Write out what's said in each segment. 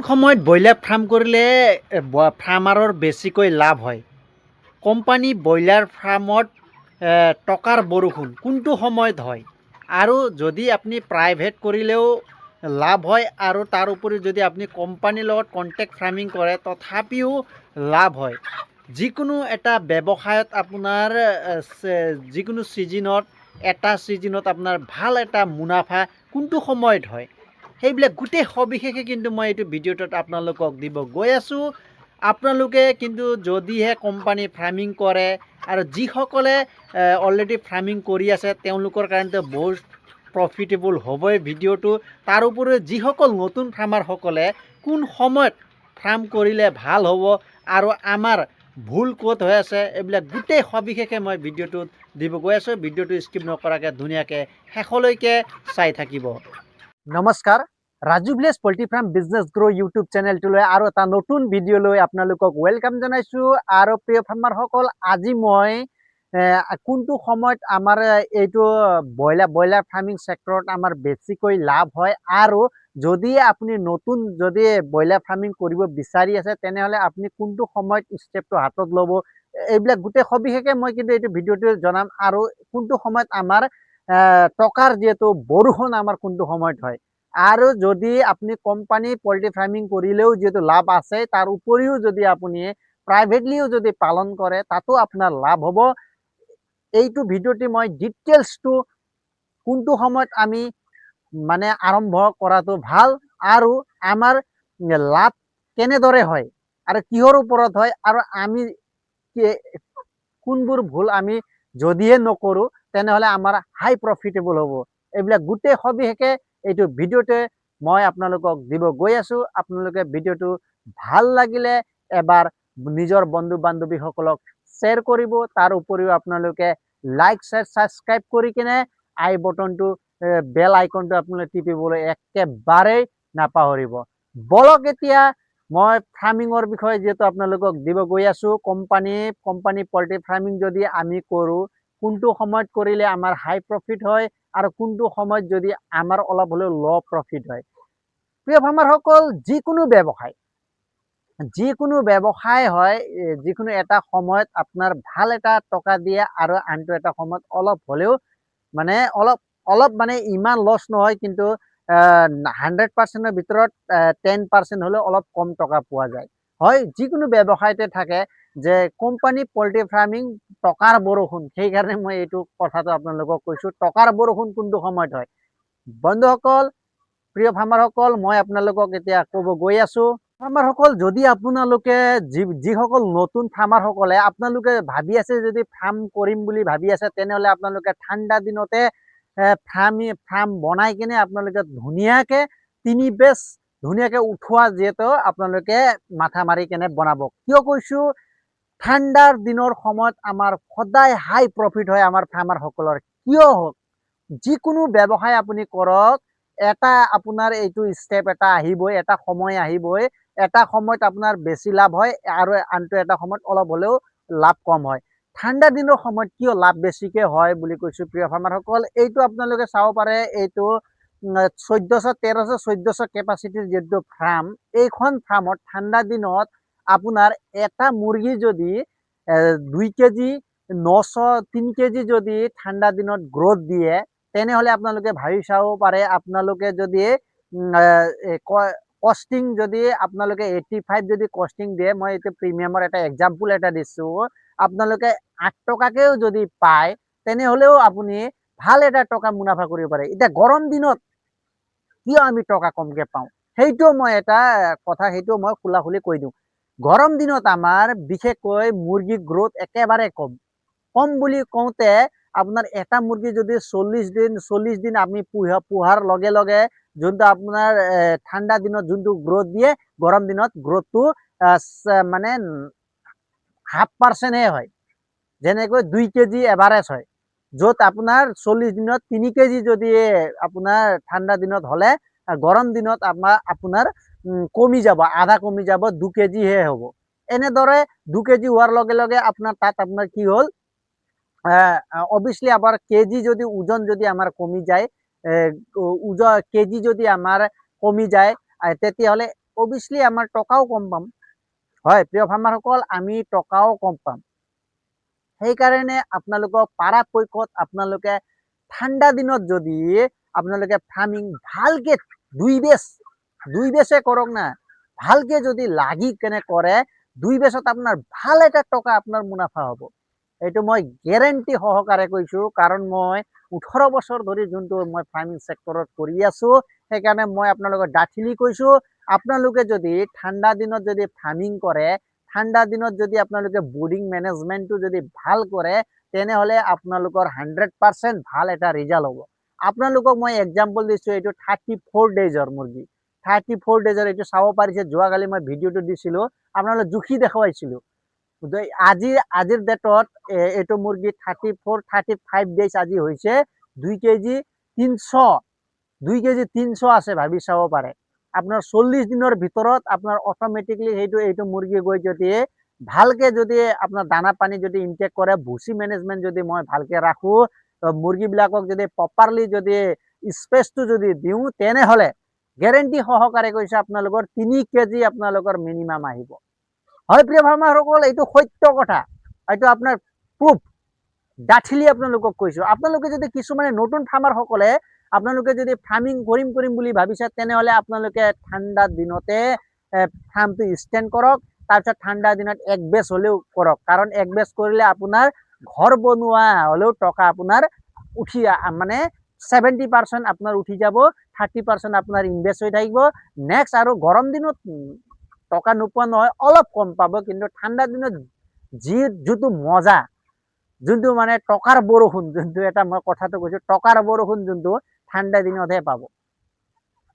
সময়ত broiler farm কৰিলে ফাৰ্মাৰৰ বেছিকৈ লাভ হয়। কোম্পানী ব্ৰইলাৰ ফাৰ্মত টকাৰ বৰষুণ কোনটো সময়ত হয়, আৰু যদি আপুনি প্ৰাইভেট কৰিলেও লাভ হয়, আৰু তাৰ উপৰি যদি আপুনি কোম্পানীৰ লগত কণ্টেক্ট ফাৰ্মিং কৰে তথাপিও লাভ হয়। যিকোনো এটা ব্যৱসায়ত আপোনাৰ যিকোনো ছিজনত আপোনাৰ ভাল এটা মুনাফা কোনটো সময়ত হয়, সেইবিলাক গোটেই সবিশেষে কিন্তু মই এইটো ভিডিঅ'টোত আপোনালোকক দিব গৈ আছোঁ। আপোনালোকে কিন্তু যদিহে কোম্পানী ফাৰ্মিং কৰে, আৰু যিসকলে অলৰেডি ফাৰ্মিং কৰি আছে তেওঁলোকৰ কাৰণেতো বহুত প্ৰফিটেবল হ'বই ভিডিঅ'টো। তাৰ উপৰিও যিসকল নতুন ফাৰ্মাৰসকলে কোন সময়ত ফাৰ্ম কৰিলে ভাল হ'ব আৰু আমাৰ ভুল ক'ত হৈ আছে, এইবিলাক গোটেই সবিশেষে মই ভিডিঅ'টোত দিব গৈ আছোঁ। ভিডিঅ'টো স্কিপ নকৰাকৈ ধুনীয়াকৈ শেষলৈকে চাই থাকিব। নমস্কাৰ, Raju village poultry farm business grow' YouTube চেনেলটোলৈ আৰু এটা নতুন ভিডিঅ'লৈ আপোনালোকক ৱেলকাম জনাইছোঁ। আৰু প্ৰিয় ফাৰ্মাৰসকল, আজি মই কোনটো সময়ত আমাৰ এইটো ব্ৰইলাৰ ফাৰ্মিং ছেক্টৰত আমাৰ বেছিকৈ লাভ হয়, আৰু যদি আপুনি নতুন যদি ব্ৰইলাৰ ফাৰ্মিং কৰিব বিচাৰি আছে তেনেহ'লে আপুনি কোনটো সময়ত ষ্টেপটো হাতত ল'ব, এইবিলাক গোটেই সবিশেষে মই কিন্তু এইটো ভিডিঅ'টো জনাম। আৰু কোনটো সময়ত আমাৰ টকাৰ যিহেতু বৰষুণ আমাৰ কোনটো সময়ত হয়, আৰু যদি আপুনি কোম্পানী পল্ট্ৰি ফাৰ্মিং কৰিলেও যিহেতু লাভ আছে, তাৰ উপৰিও যদি আপুনি প্ৰাইভেটলিও যদি পালন কৰে তাতো আপোনাৰ লাভ হ'ব। এইটো ভিডিঅ'টি মই ডিটেইলছটো কোনটো সময়ত আমি মানে আৰম্ভ কৰাটো ভাল, আৰু আমাৰ লাভ কেনেদৰে হয় আৰু কিহৰ ওপৰত হয়, আৰু আমি কোনবোৰ ভুল আমি যদিহে নকৰোঁ তেনেহ'লে আমাৰ হাই প্ৰফিটেবল হ'ব, এইবিলাক গোটেই সবিশেষে এইটো ভিডিঅ'তে মই আপোনালোকক দিব গৈ আছোঁ। আপোনালোকে ভিডিঅ'টো ভাল লাগিলে এবাৰ নিজৰ বন্ধু বান্ধৱীসকলক শ্বেয়াৰ কৰিব। তাৰ উপৰিও আপোনালোকে লাইক শ্বেয়াৰ ছাবস্ক্ৰাইব কৰি কিনে আই বটনটো বেল আইকনটো আপোনালোকে টিপিবলৈ একেবাৰেই নাপাহৰিব। বলক এতিয়া মই ফাৰ্মিঙৰ বিষয়ে যিহেতু আপোনালোকক দিব গৈ আছোঁ, কোম্পানী পল্ট্ৰি ফাৰ্মিং যদি আমি কৰোঁ কোনটো সময়ত কৰিলে আমাৰ হাই প্ৰফিট হয়, আৰু কোনটো সময়ত যদি আমাৰ অলপ হ'লেও ল' প্ৰফিট হয়। প্ৰিয় ফাৰ্মাৰসকল, যিকোনো ব্যৱসায় হয়, যিকোনো এটা সময়ত আপোনাৰ ভাল এটা টকা দিয়ে আৰু আনটো এটা সময়ত অলপ হ'লেও মানে অলপ মানে ইমান লছ নহয়, কিন্তু 100%ৰ ভিতৰত 10% হ'লেও অলপ কম টকা পোৱা যায়। হয়, যিকোনো ব্যৱসায়তে থাকে যে কোম্পানী পল্ট্ৰি ফাৰ্মিং টকাৰ বৰষুণ, সেইকাৰণে মই এইটো কথাটো আপোনালোকক কৈছোঁ, টকাৰ বৰষুণ কোনটো সময়ত হয়। বন্ধুসকল, প্ৰিয় ফাৰ্মাৰসকল, মই আপোনালোকক এতিয়া ক'ব গৈ আছোঁ। ফাৰ্মাৰসকল, যদি আপোনালোকে যিসকল নতুন ফাৰ্মাৰসকলে আপোনালোকে ভাবি আছে যদি ফাৰ্ম কৰিম বুলি ভাবি আছে, তেনেহ'লে আপোনালোকে ঠাণ্ডা দিনতে ফাৰ্ম বনাই কিনে আপোনালোকে ধুনীয়াকৈ 3 বেচ ধুনীয়াকৈ উঠোৱা যিহেতু আপোনালোকে মাথা মাৰি কেনে বনাব। কিয় কৈছোঁ, ঠাণ্ডাৰ দিনৰ সময়ত আমাৰ সদায় হাই প্ৰফিট হয় আমাৰ ফাৰ্মাৰসকলৰ। কিয় হওক, যিকোনো ব্যৱসায় আপুনি কৰক, এটা আপোনাৰ এইটো ষ্টেপ এটা আহিবই, এটা সময় আহিবই, এটা সময়ত আপোনাৰ বেছি লাভ হয় আৰু আনটো এটা সময়ত অলপ হ'লেও লাভ কম হয়। ঠাণ্ডা দিনৰ সময়ত কিয় লাভ বেছিকৈ হয় বুলি কৈছোঁ প্ৰিয় ফাৰ্মাৰসকল, এইটো আপোনালোকে চাব পাৰে, এইটো 1300 কেপাচিটিৰ যিটো ফাৰ্ম, এইখন ফাৰ্মত ঠাণ্ডা দিনত আপোনাৰ এটা মুৰ্গী যদি 2 কেজি 3 কেজি যদি ঠাণ্ডা দিনত গ্ৰোথ দিয়ে, তেনেহ'লে আপোনালোকে ভাবি চাব পাৰে, আপোনালোকে যদি কষ্টিং যদি আপোনালোকে 85 যদি কষ্টিং দিয়ে, মই এইটো প্ৰিমিয়ামৰ এটা এক্সাম্পল এটা দিছোঁ, আপোনালোকে 8 টকাকেও যদি পায় তেনেহ'লেও আপুনি ভাল এটা টকা মুনাফা কৰিব পাৰে। এতিয়া গৰম দিনত কিয় আমি টকা কমকৈ পাওঁ, সেইটো মই এটা কথা সেইটো মই খোলাখুলি কৈ দিওঁ। গৰম দিনত আমাৰ বিশেষকৈ মুৰ্গীৰ গ্ৰোথ একেবাৰে কম বুলি কওঁতে, আপোনাৰ এটা মুৰ্গী যদি 40 দিন আমি পোহাৰ লগে লগে যোনটো আপোনাৰ ঠাণ্ডা দিনত যোনটো গ্ৰোথ দিয়ে, গৰম দিনত গ্ৰোথটো মানে 0.5%হে হয়। যেনেকৈ 2 কেজি এভাৰেজ হয়, য'ত আপোনাৰ 40 দিনত 3 কেজি যদি আপোনাৰ ঠাণ্ডা দিনত হ'লে, গৰম দিনত আপোনাৰ কমি যাব, আধা কমি যাব, 2 কেজিহে হ'ব। এনেদৰে 2 কেজি হোৱাৰ লগে লগে আপোনাৰ কি হ'ল, অবভিয়াছলি আমাৰ কেজি যদি ওজন যদি আমাৰ কমি যায়, কেজি যদি আমাৰ কমি যায়, তেতিয়াহ'লে অবভিয়াছলি আমাৰ টকাও কম পাম। হয় প্ৰিয় ফাৰ্মাৰসকল, আমি টকাও কম পাম। সেইকাৰণে আপোনালোকক পৰাপক্ষত আপোনালোকে ঠাণ্ডা দিনত যদি আপোনালোকে ফাৰ্মিং ভালকে দুই বেচে কৰক না, ভালকে যদি লাগি কেনে কৰে, 2 বেচত আপোনাৰ ভাল এটা টকা আপোনাৰ মুনাফা হ'ব। এইটো মই গেৰেণ্টি সহকাৰে কৈছোঁ, কাৰণ মই 18 বছৰ ধৰি যোনটো মই ফাৰ্মিং ছেক্টৰত কৰি আছোঁ, সেইকাৰণে মই আপোনালোকক ডাঠিলি কৈছোঁ, আপোনালোকে যদি ঠাণ্ডা দিনত যদি ফাৰ্মিং কৰে, ঠাণ্ডা দিনত যদি আপোনালোকে বোৰ্ডিং মেনেজমেণ্টটো যদি ভাল কৰে, তেনেহ'লে আপোনালোকৰ 100% ভাল এটা ৰিজাল্ট হ'ব। আপোনালোকক মই এক্সাম্পল দিছোঁ, এইটো 34 ডেজৰ মুৰ্গী, 34 ডেজৰ এইটো চাব পাৰিছে। যোৱাকালি মই ভিডিঅ'টো দিছিলোঁ, আপোনালোক জুখি দেখুৱাইছিলোঁ। আজিৰ ডেটত এইটো মুৰ্গী 35 ডেজ আজি হৈছে 2 কেজি 300 আছে, ভাবি চাব পাৰে। আপোনাৰ 40 দিনৰ ভিতৰত আপোনাৰ অট'মেটিকলি এইটো মুৰ্গী গৈ যদি ভালকে যদি আপোনাৰ দানা পানী যদি ইনটেক কৰে, ভুচি মেনেজমেণ্ট যদি মই ভালকে ৰাখোঁ, মুৰ্গীবিলাকক যদি প্ৰপাৰলি যদি স্পেচটো যদি দিওঁ, তেনেহ'লে গেৰেণ্টি সহকাৰে কৈছে আপোনালোকৰ 3 কেজি আপোনালোকৰ মিনিমাম আহিব। হয় প্ৰিয় ফাৰ্মাৰসকল, এইটো সত্য কথা, এইটো আপোনাৰ প্ৰুফ ডাঠিলি আপোনালোকক কৈছোঁ। আপোনালোকে যদি কিছুমানে নতুন ফাৰ্মাৰসকলে আপোনালোকে যদি ফাৰ্মিং কৰিম বুলি ভাবিছে, তেনেহ'লে আপোনালোকে ঠাণ্ডা দিনতে ফাৰ্মটো ষ্টেণ্ড কৰক। তাৰপিছত ঠাণ্ডা দিনত 1 বেচ হ'লেও কৰক, কাৰণ 1 বেচ কৰিলে আপোনাৰ ঘৰ বনোৱা হ'লেও টকা আপোনাৰ উঠি মানে 70% আপোনাৰ উঠি যাব, 30% আপোনাৰ ইনভেষ্ট হৈ থাকিব। নেক্সট আৰু গৰম দিনত টকা নোপোৱা নহয়, অলপ কম পাব, কিন্তু ঠাণ্ডা দিনত যিটো মজা, যোনটো মানে টকাৰ বৰষুণ, যোনটো এটা মই কথাটো কৈছোঁ, টকাৰ বৰষুণ যোনটো ঠাণ্ডা দিনতহে পাব।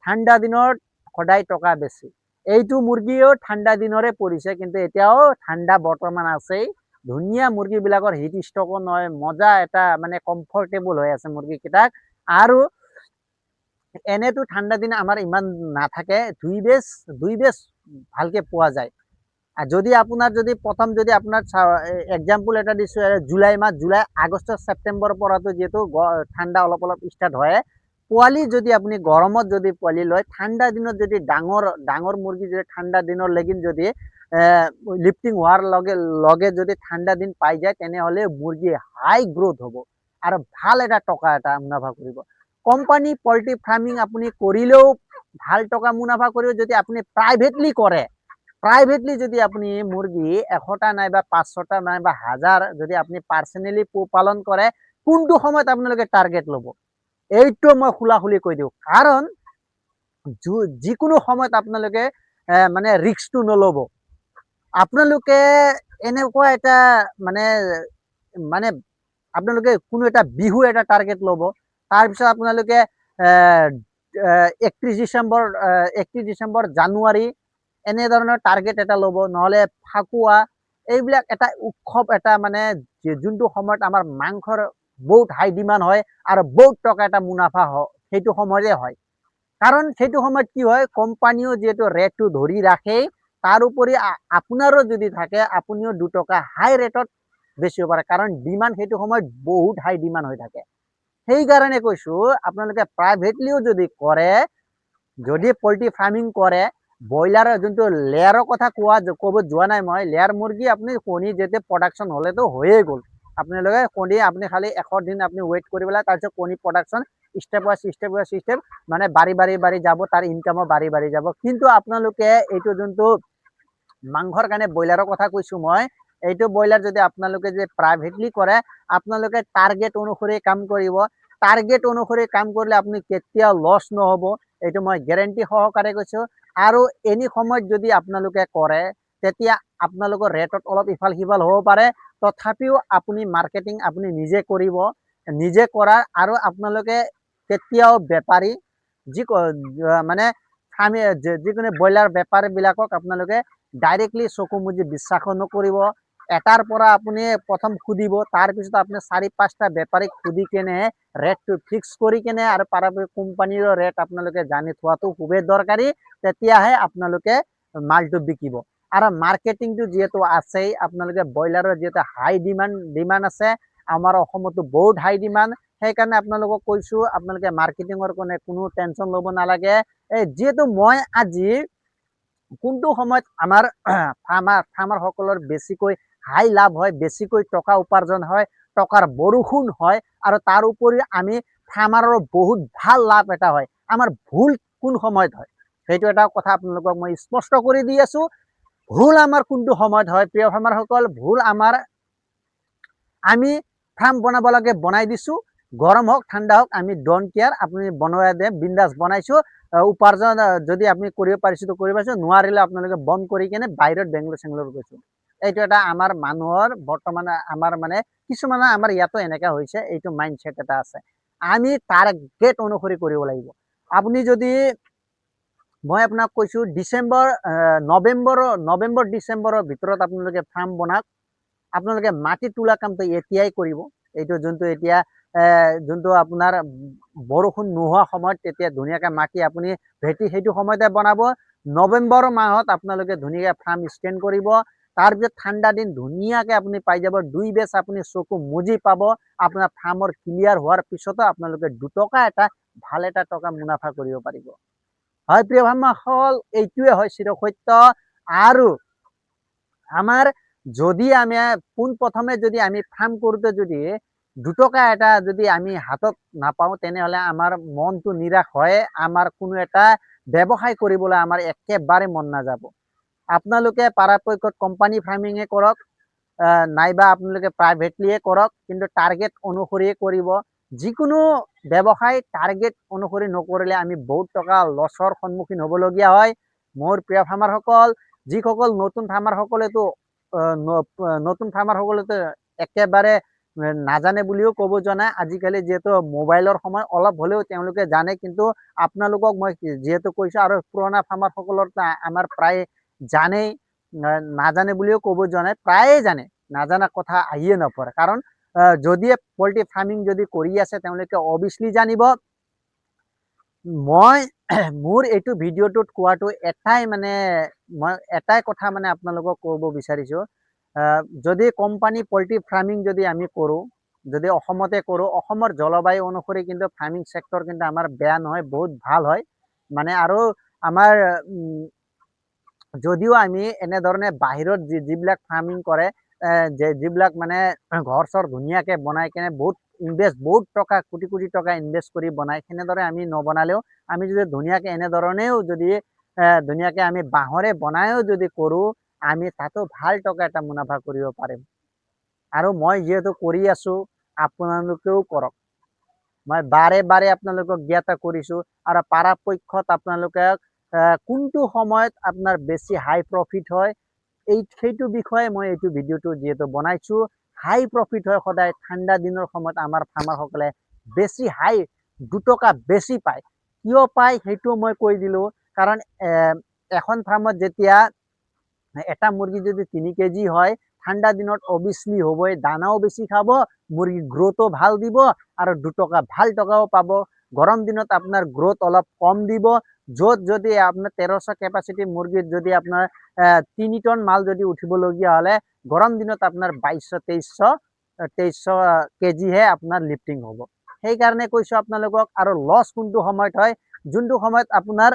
ঠাণ্ডা দিনত সদায় টকা বেছি। এইটো মুৰ্গীও ঠাণ্ডা দিনৰে পৰিছে, কিন্তু এতিয়াও ঠাণ্ডা বৰ্তমান আছেই। ধুনীয়া মুৰ্গীবিলাকৰ হিট ষ্টকো নহয়, মজা এটা মানে কমফৰ্টেবল হৈ আছে মুৰ্গীকেইটাক। আৰু এনেতো ঠাণ্ডা দিন আমাৰ ইমান নাথাকে, 2 বেচ ভালকে পোৱা যায়। যদি আপোনাৰ যদি প্ৰথম যদি আপোনাৰ এক্সাম্পল এটা দিছোঁ, জুলাই মাহ, আগষ্ট ছেপ্টেম্বৰৰ পৰাতো যিহেতু ঠাণ্ডা অলপ ষ্টাৰ্ট হয়, পোৱালি যদি আপুনি গৰমত যদি পোৱালি লয়, ঠাণ্ডা দিনত যদি ডাঙৰ মুৰ্গী যদি ঠাণ্ডা দিনৰ লেগিন যদি লিফটিং হোৱাৰ লগে যদি ঠাণ্ডা দিন পাই যায়, তেনেহ'লে মুৰ্গী হাই গ্ৰোথ হ'ব আৰু ভাল এটা টকা এটা মুনাফা কৰিব। কোম্পানী পল্ট্ৰি ফাৰ্মিং আপুনি কৰিলেও ভাল টকা মুনাফা কৰিব। যদি আপুনি প্ৰাইভেটলি কৰে, প্ৰাইভেটলি যদি আপুনি মুৰ্গী 100টা নাইবা 500টা নাইবা 1000 যদি আপুনি পাৰ্চনেলি পোহপালন কৰে, কোনটো সময়ত আপোনালোকে টাৰ্গেট ল'ব, এইটো মই খোলাখুলি কৈ দিওঁ। কাৰণ যিকোনো সময়ত আপোনালোকে মানে ৰিস্কটো নল'ব। আপোনালোকে এনেকুৱা এটা মানে আপোনালোকে কোনো এটা বিহু এটা টাৰ্গেট ল'ব, তাৰপিছত আপোনালোকে 31 ডিচেম্বৰ, জানুৱাৰী এনেধৰণৰ টাৰ্গেট এটা ল'ব, নহ'লে ফাকুৱা, এইবিলাক এটা উৎসৱ এটা মানে যোনটো সময়ত আমাৰ মাংসৰ বহুত হাই ডিমাণ্ড হয় আৰু বহুত টকা এটা মুনাফা হয়, সেইটো সময়তে হয়। কাৰণ সেইটো সময়ত কি হয়, কোম্পানীও যিহেতু ৰেটটো ধৰি ৰাখেই, তাৰোপৰি আপোনাৰো যদি থাকে, আপুনিও 2 টকা হাই ৰেটত বেচিব পাৰে, কাৰণ ডিমাণ্ড সেইটো সময়ত বহুত হাই ডিমাণ্ড হৈ থাকে। সেইকাৰণে কৈছোঁ, আপোনালোকে প্ৰাইভেটলিও যদি কৰে, যদি পল্ট্ৰি ফাৰ্মিং কৰে, ব্ৰইলাৰৰ যোনটো লেয়াৰৰ কথা ক'ব যোৱা নাই মই, লেয়াৰ মুৰ্গী আপুনি কণী যেতিয়া প্ৰডাকশ্যন হ'লেতো হৈয়ে গ'ল, আপোনালোকে কণী আপুনি খালি 100 দিন আপুনি ৱেইট কৰিব লাগে, তাৰপিছত কণী প্ৰডাকশ্যন ষ্টেপ বাই ষ্টেপ মানে বাঢ়ি যাব, তাৰ ইনকামো বাঢ়ি যাব। কিন্তু আপোনালোকে এইটো যোনটো মাংসৰ কাৰণে ব্ৰইলাৰৰ কথা কৈছোঁ মই, এইটো ব্ৰইলাৰ যদি আপোনালোকে যে প্ৰাইভেটলি কৰে, আপোনালোকে টাৰ্গেট অনুসৰি কাম কৰিব। টাৰ্গেট অনুসৰি কাম কৰিলে আপুনি কেতিয়াও লছ নহ'ব, এইটো মই গেৰেণ্টি সহকাৰে কৈছোঁ। আৰু এনি সময়ত যদি আপোনালোকে কৰে, তেতিয়া আপোনালোকৰ ৰেটত অলপ ইফাল সিফাল হ'ব পাৰে, তথাপিও আপুনি মাৰ্কেটিং আপুনি নিজে কৰিব, নিজে কৰাৰ। আৰু আপোনালোকে কেতিয়াও বেপাৰী মানে যিকোনো ব্ৰইলাৰ বেপাৰীবিলাকক আপোনালোকে ডাইৰেক্টলি চকু মুজি বিশ্বাসো নকৰিব। এটাৰ পৰা আপুনি প্ৰথম সুধিব, তাৰপিছত আপুনি 4-5টা বেপাৰীক সুধি কেনে ৰেটটো ফিক্স কৰি কেনে, আৰু পৰাপক্ষত কোম্পানীৰ ৰেট আপোনালোকে জানি থোৱাটো খুবেই দৰকাৰী, তেতিয়াহে আপোনালোকে মালটো বিকিব। আৰু মাৰ্কেটিংটো যিহেতু আছেই, আপোনালোকে ব্ৰইলাৰৰ যিহেতু হাই ডিমাণ্ড আছে, আমাৰ অসমতো বহুত হাই ডিমাণ্ড, সেইকাৰণে আপোনালোকক কৈছোঁ, আপোনালোকে মাৰ্কেটিঙৰ কাৰণে কোনো টেনশ্যন ল'ব নালাগে। যিহেতু মই আজি কোনটো সময়ত আমাৰ ফাৰ্মাৰসকলৰ বেছিকৈ হাই লাভ হয়, বেছিকৈ টকা উপাৰ্জন হয়, টকাৰ বৰষুণ হয়, আৰু তাৰ উপৰি আমি ফাৰ্মাৰৰ বহুত ভাল লাভ এটা হয়। আমাৰ ভুল কোন সময়ত হয় সেইটো এটা কথা আপোনালোকক মই স্পষ্ট কৰি দি আছো। ভুল আমাৰ কোনটো সময়ত হয় প্ৰিয় ফাৰ্মাৰসকল? ভুল আমাৰ আমি ফাৰ্ম বনাব লাগে বনাই দিছো, গৰম হোক ঠাণ্ডা হোক আমি ডোন্ট কেয়াৰ, আপুনি বনাই দিয়ে বিন্দাস বনাইছো, উপাৰ্জন যদি আপুনি কৰিব পাৰিছো তো কৰিব পাৰিছো, নোৱাৰিলে আপোনালোকে বন্ধ কৰি কেনে বাহিৰত বেংগলোৰ চেংগলোৰ গৈছো। এইটো এটা আমাৰ মানুহৰ বৰ্তমান আমাৰ মানে কিছুমানৰ আমাৰ ইয়াতো এনেকা হৈছে, এইটো মাইণ্ডছেট এটা আছে। আমি টাৰ্গেট অনুসৰি কৰিব লাগিব। আপুনি যদি মই আপোনাক কৈছো ডিচেম্বৰ নৱেম্বৰ ডিচেম্বৰৰ ভিতৰত আপোনালোকে ফাৰ্ম বনাওক। আপোনালোকে মাটি তোলা কামটো এতিয়াই কৰিব। এইটো যোনটো এতিয়া যোনটো আপোনাৰ বৰষুণ নোহোৱা সময়ত তেতিয়া ধুনীয়াকৈ মাটি আপুনি ভেটি সেইটো সময়তে বনাব। নৱেম্বৰ মাহত আপোনালোকে ধুনীয়াকৈ ফাৰ্ম ষ্টেণ্ড কৰিব। তাৰপিছত ঠাণ্ডা দিন ধুনীয়াকৈ আপুনি পাই যাব, 2 বেচ আপুনি চকু মুজি পাব। আপোনাৰ ফাৰ্মৰ ক্লিয়াৰ হোৱাৰ পিছতো আপোনালোকে 2 টকা এটা ভাল এটা টকা মুনাফা কৰিব পাৰিব। হয় প্ৰিয় ফাৰ্মাৰসকল, এইটোৱে হয় চিৰসত্য। আৰু আমাৰ যদি আমি পোনপ্ৰথমে যদি আমি ফাৰ্ম কৰোঁতে যদি 2 টকা এটা যদি আমি হাতত নাপাওঁ, তেনেহ'লে আমাৰ মনটো নিৰাশ হয়, আমাৰ কোনো এটা ব্যৱসায় কৰিবলৈ আমাৰ একেবাৰে মন নাযাব। আপোনালোকে পৰাপক্ষত কোম্পানী ফাৰ্মিঙে কৰক, নাইবা আপোনালোকে প্ৰাইভেটলিয়ে কৰক, কিন্তু টাৰ্গেট অনুসৰিয়ে কৰিব। যিকোনো ব্যৱসায় টাৰ্গেট অনুসৰি নকৰিলে আমি বহুত টকা লছৰ সন্মুখীন হ'বলগীয়া হয়। মোৰ প্ৰিয় ফাৰ্মাৰসকল, যিসকল নতুন ফাৰ্মাৰসকলেতো নতুন ফাৰ্মাৰসকলেতো একেবাৰে নাজানে বুলিও ক'ব জানে। আজিকালি যিহেতু মোবাইলৰ সময়, অলপ হ'লেও তেওঁলোকে জানে, কিন্তু আপোনালোকক মই যিহেতু কৈছোঁ, আৰু পুৰণা ফাৰ্মাৰসকলৰ আমাৰ প্ৰায় জানেই, নাজানে বুলিও ক'ব যোৱা নাই, প্ৰায়ে জানে, নাজানা কথা আহিয়ে নপৰে। কাৰণ যদিয়ে পল্ট্ৰি ফাৰ্মিং যদি কৰি আছে তেওঁলোকে অভিয়াছলি জানিব। মই মোৰ এইটো ভিডিঅ'টোত কোৱাটো এটাই মানে মই এটাই কথা মানে আপোনালোকক ক'ব বিচাৰিছোঁ, যদি কোম্পানী পল্ট্ৰি ফাৰ্মিং যদি আমি কৰোঁ, যদি অসমতে কৰোঁ, অসমৰ জলবায়ু অনুসৰি কিন্তু ফাৰ্মিং সেক্টৰ কিন্তু আমাৰ বেয়া নহয়, বহুত ভাল হয়। মানে আৰু আমাৰ যদিও আমি এনেধৰণে বাহিৰত যিবিলাক ফাৰ্মিং কৰে, যিবিলাক মানে ঘৰ চৰ ধুনীয়াকৈ বনাই কেনে বহুত টকা কোটি কোটি টকা ইনভেষ্ট কৰি বনায়, সেনেদৰে আমি নবনালেও আমি যদি ধুনীয়াকৈ এনেধৰণেও যদি ধুনীয়াকৈ আমি বাঁহৰে বনায়ো যদি কৰোঁ, আমি তাতো ভাল টকা এটা মুনাফা কৰিব পাৰিম। আৰু মই যিহেতু কৰি আছোঁ, আপোনালোকেও কৰক। মই বাৰে বাৰে আপোনালোকক জ্ঞাত কৰিছোঁ। আৰু পৰাপক্ষত আপোনালোকে কোনটো সময়ত আপোনাৰ বেছি হাই প্ৰফিট হয় সেইটো বিষয়ে মই এইটো ভিডিঅ'টো যিহেতু বনাইছোঁ। হাই প্ৰফিট হয় সদায় ঠাণ্ডা দিনৰ সময়ত আমাৰ ফাৰ্মাৰসকলে বেছি হাই 2 টকা বেছি পায়। কিয় পায় সেইটো মই কৈ দিলোঁ। কাৰণ এখন ফাৰ্মত যেতিয়া এটা মুৰ্গী যদি 3 কেজি হয়, ঠাণ্ডা দিনত অভিয়াছলি হ'বই, দানাও বেছি খাব, মুৰ্গী গ্ৰোথো ভাল দিব, আৰু 2 টকা ভাল টকাও পাব। গৰম দিনত আপোনাৰ গ্ৰোথ অলপ কম দিব। য'ত যদি আপোনাৰ 1300 কেপাচিটি মুৰ্গীত যদি আপোনাৰ 3 টন মাল যদি উঠিবলগীয়া হ'লে, গৰম দিনত আপোনাৰ 2200-2300 কেজিহে আপোনাৰ লিফটিং হ'ব। সেইকাৰণে কৈছোঁ আপোনালোকক। আৰু লছ কোনটো সময়ত হয়? যোনটো সময়ত আপোনাৰ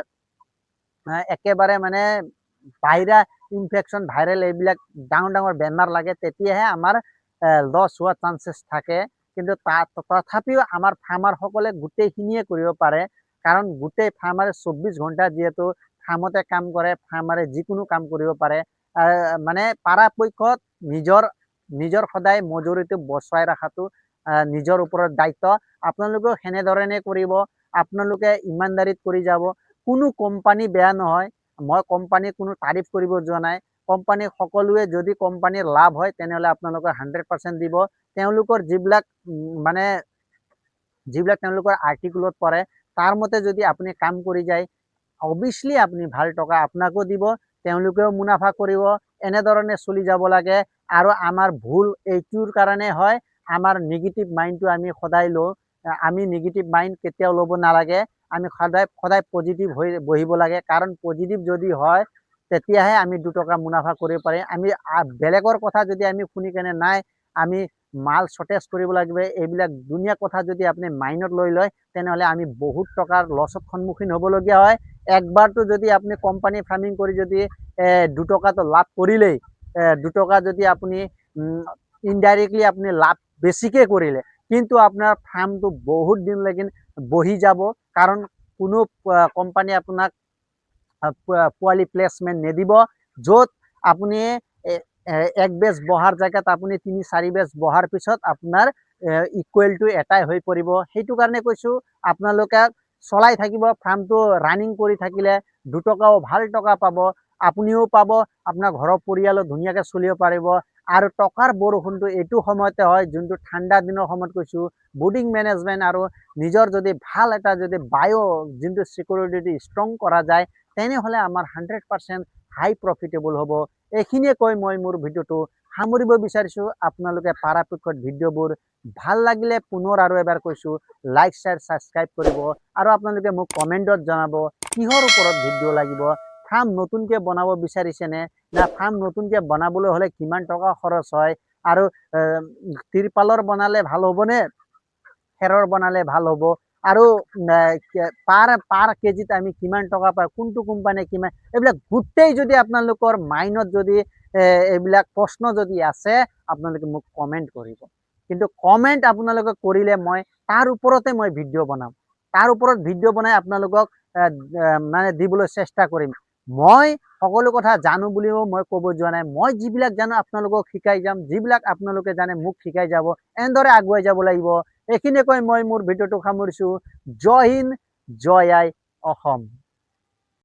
একেবাৰে মানে বাহিৰা ইনফেকশ্যন, ভাইৰেল এইবিলাক ডাঙৰ ডাঙৰ বেমাৰ লাগে, তেতিয়াহে আমাৰ লছ হোৱাৰ চান্সেছ থাকে। কিন্তু তথাপিও আমাৰ ফাৰ্মাৰসকলে গোটেইখিনিয়ে কৰিব পাৰে। কাৰণ গোটেই ফাৰ্মাৰে 24 ঘণ্টা যিহেতু ফাৰ্মতে কাম কৰে, ফাৰ্মাৰে যিকোনো কাম কৰিব পাৰে। মানে পৰাপক্ষত নিজৰ সদায় মজুৰিটো বচাই ৰখাটো নিজৰ ওপৰত দায়িত্ব। আপোনালোকেও সেনেধৰণে কৰিব। আপোনালোকে ইমানদাৰিত কৰি যাব। কোনো কোম্পানী বেয়া নহয়, মই কোম্পানী কোনো তাৰিফ কৰিব যোৱা নাই। কোম্পানী সকলোৱে যদি কোম্পানীৰ লাভ হয়, তেনেহ'লে আপোনালোকে 100% দিব। তেওঁলোকৰ যিবিলাক তেওঁলোকৰ আৰ্টিকুলত পৰে, তাৰ মতে যদি আপুনি কাম কৰি যায়, অভিয়াছলি আপুনি ভাল টকা আপোনাকো দিব, তেওঁলোকেও মুনাফা কৰিব। এনেধৰণে চলি যাব লাগে। আৰু আমাৰ ভুল এইটোৰ কাৰণে হয়, আমাৰ নিগেটিভ মাইণ্ডটো আমি সদায় লওঁ। আমি নিগেটিভ মাইণ্ড কেতিয়াও ল'ব নালাগে। আমি সদায় পজিটিভ হৈ বহিব লাগে। কাৰণ পজিটিভ যদি হয়, তেতিয়াহে আমি 2 টকা মুনাফা কৰিব পাৰিম। আমি বেলেগৰ কথা যদি আমি শুনি কেনে নাই, আমি মাল শৰ্টেজ কৰিব লাগিব, এইবিলাক দুনিয়া কথা যদি আপুনি মাইনত লৈ লয় তেনেহ'লে আমি বহুত টকাৰ লছত সন্মুখীন হ'বলগীয়া হয়। একবাৰতো যদি আপুনি কোম্পানী ফাৰ্মিং কৰি যদি 2 টকাটো লাভ কৰিলেই, 2 টকা যদি আপুনি ইনডাইৰেক্টলি আপুনি লাভ বেছিকৈ কৰিলে, কিন্তু আপোনাৰ ফাৰ্মটো বহুত দিনলৈকে বহি যাব, কাৰণ কোনো কোম্পানী আপোনাক পোৱালি প্লেচমেণ্ট নিদিব, য'ত আপুনি এক বেচ বহাৰ জেগাত আপুনি 3-4 বেচ বহাৰ পিছত আপোনাৰ ইকুৱেল টু এটাই হৈ পৰিব। সেইটো কাৰণে কৈছোঁ আপোনালোকে চলাই থাকিব, ফাৰ্মটো ৰানিং কৰি থাকিলে 2 টকাও ভাল টকা পাব, আপুনিও পাব, আপোনাৰ ঘৰৰ পৰিয়ালো ধুনীয়াকৈ চলিব পাৰিব। আৰু টকাৰ বৰষুণটো এইটো সময়তে হয় যোনটো ঠাণ্ডা দিনৰ সময়ত কৈছোঁ। বুডিং মেনেজমেণ্ট আৰু নিজৰ যদি ভাল এটা যদি যোনটো ছিকিউৰিটি ষ্ট্ৰং কৰা যায়, তেনেহ'লে আমাৰ 100% হাই প্ৰফিটেবল হ'ব। এইখিনিয়ে কৈ মই মোৰ ভিডিঅ'টো সামৰিব বিচাৰিছোঁ। আপোনালোকে পৰাপক্ষত ভিডিঅ'বোৰ ভাল লাগিলে পুনৰ আৰু এবাৰ কৈছোঁ লাইক শ্বেয়াৰ ছাবস্ক্ৰাইব কৰিব, আৰু আপোনালোকে মোক কমেণ্টত জনাব কিহৰ ওপৰত ভিডিঅ' লাগিব। ফাৰ্ম নতুনকৈ বনাব বিচাৰিছেনে, না ফাৰ্ম নতুনকৈ বনাবলৈ হ'লে কিমান টকা খৰচ হয়, আৰু তিৰপালৰ বনালে ভাল হ'বনে খেৰৰ বনালে ভাল হ'ব, আৰু পাৰ কেজিত আমি কিমান টকা পাওঁ, কোনটো কোম্পানীয়ে কিমান, এইবিলাক গোটেই যদি আপোনালোকৰ মাইণ্ডত যদি এইবিলাক প্ৰশ্ন যদি আছে আপোনালোকে মোক কমেণ্ট কৰিব। কিন্তু কমেণ্ট আপোনালোকে কৰিলে মই তাৰ ওপৰতে মই ভিডিঅ' বনাম, তাৰ ওপৰত ভিডিঅ' বনাই আপোনালোকক মানে দিবলৈ চেষ্টা কৰিম। মই সকলো কথা জানো বুলিও মই ক'ব যোৱা নাই, মই যিবিলাক জানো আপোনালোকক শিকাই যাম, যিবিলাক আপোনালোকে জানে মোক শিকাই যাব, এনেদৰে আগুৱাই যাব লাগিব। এইখিনিয়ে কৈ মই মোৰ ভিডিঅ'টো সামৰিছোঁ। জয় হিন্দ, জয় আই অসম।